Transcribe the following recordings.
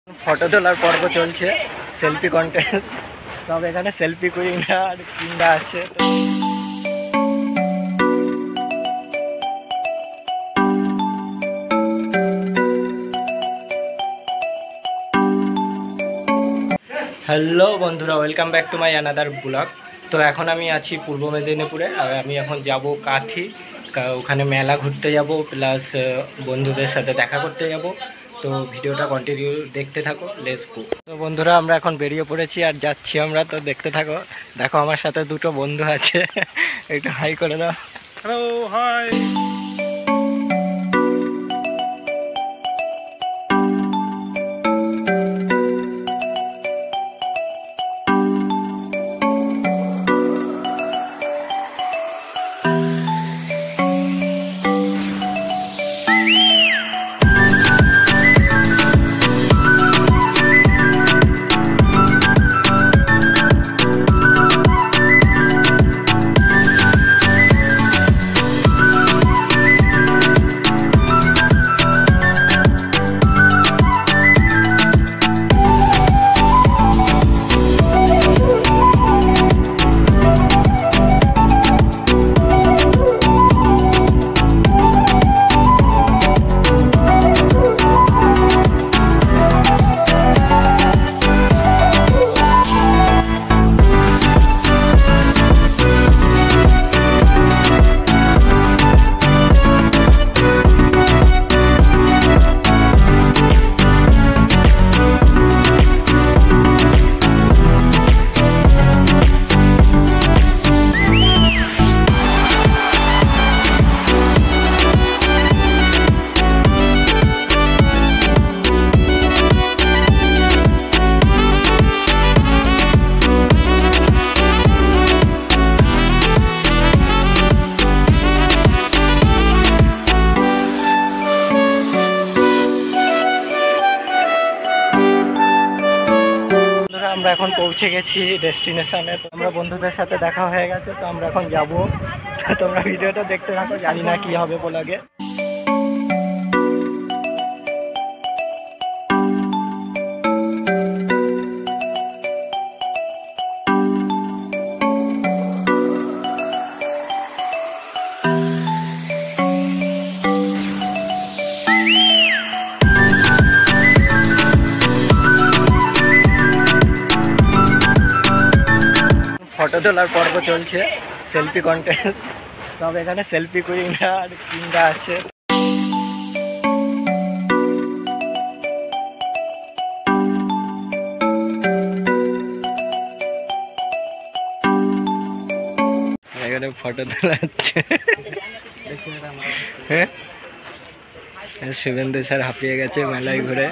Photo তোলার পর্ব চলছে, সেলফি কন্টেস্ট। সব এখানে সেলফি কুইনরা আর কিংবা আছে। হ্যালো বন্ধুরা, welcome back to my another blog. তো এখন আমি আছি পূর্ব মেদিনীপুরে, আর আমি এখন যাব কাঁথি। ওখানে মেলা ঘুরতে যাব, প্লাস বন্ধুদের সাথে দেখা করতে যাব। তো ভিডিওটা কন্টিনিউ দেখতে থাকো, লেটস গো। তো বন্ধুরা, আমরা এখন বেরিয়ে পড়েছি আর যাচ্ছি আমরা। তো দেখতে থাকো। দেখো আমার সাথে দুটো বন্ধু আছে, একটু হাই করে দাও। Hello, hi. আমরা এখন পৌঁছে গেছি ডেস্টিনেশনে। তো আমরা বন্ধুদের সাথে দেখা হয়ে গেছে, তো আমরা এখন যাব। তোমরা ভিডিওটা দেখতে থাকো, জানি না কি হবে ব্লগে। ফটো তোলার পর্ব চলছে, সেলফি কন্টেস্ট। সব এখানে সেলফি কুইনরা আর কিংবা আছে। এখানে ফটো তোলা হচ্ছে। হ্যাঁ, শুভেন্দু স্যার হাঁপিয়ে গেছে মেলায় ঘুরে।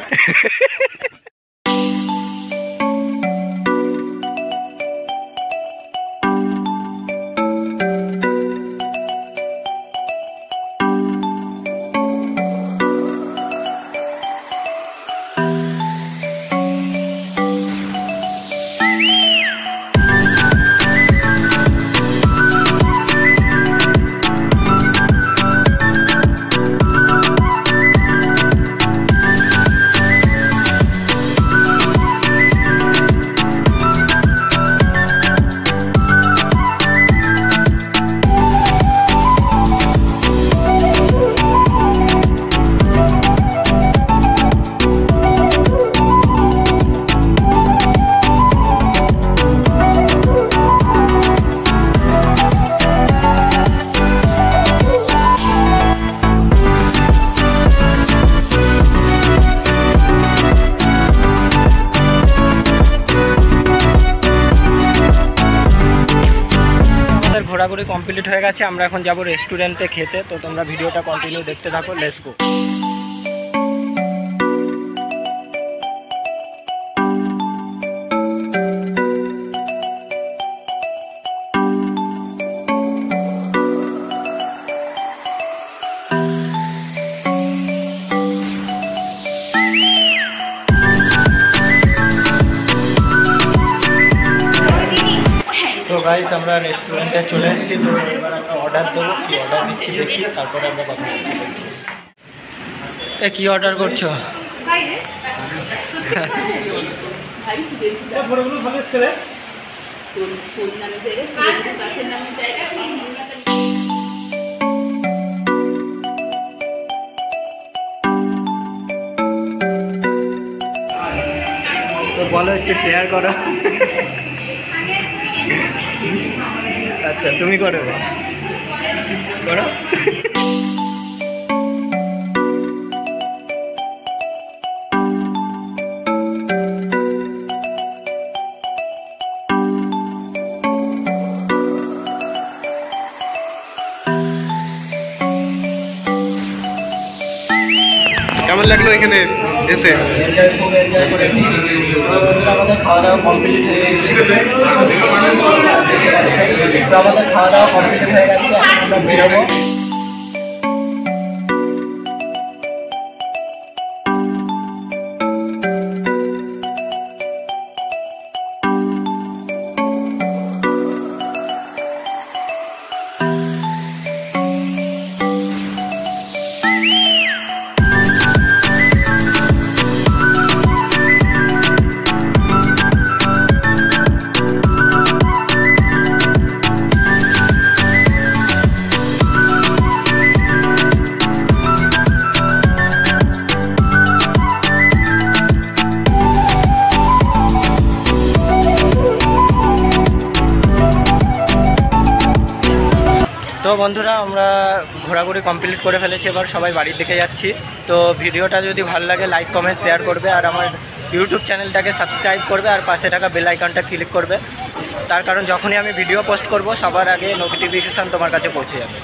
ঘোরাঘুরি কমপ্লিট হয়ে গেছে, আমরা এখন যাব রেস্টুরেন্টে খেতে। তো তোমরা ভিডিওটা কন্টিনিউ দেখতে থাকো, লেটস গো। তো গাইস, আমরা রেস্টুরেন্টে চলে এসেছি। তো এবার একটা অর্ডার দেবো, কি অর্ডার দিচ্ছি দেখি, তারপরে আমরা কথা বলছি। কি অর্ডার করছো? তো বলো একটু শেয়ার করো। আচ্ছা তুমি করো করো। কেমন লাগলো এখানে এসে? খুব এনজয় করেছি। তো আমাদের খাওয়া দাওয়া কমপ্লিট হয়ে গেছে। তো আমাদের খাওয়া দাওয়া কমপ্লিট হয়ে গেছে, এখন আমরা বেরোবো। তো বন্ধুরা আমরা ঘোরাঘুরি কমপ্লিট করে ফেলেছি, এবার সবাই বাড়ির দিকে যাচ্ছি। তো ভিডিওটা যদি ভালো লাগে লাইক কমেন্ট শেয়ার করবে, আর আমার ইউটিউব চ্যানেলটাকে সাবস্ক্রাইব করবে, আর পাশে থাকা বেল আইকনটা ক্লিক করবে। তার কারণ যখনই আমি ভিডিও পোস্ট করব সবার আগে নোটিফিকেশান তোমার কাছে পৌঁছে যাবে।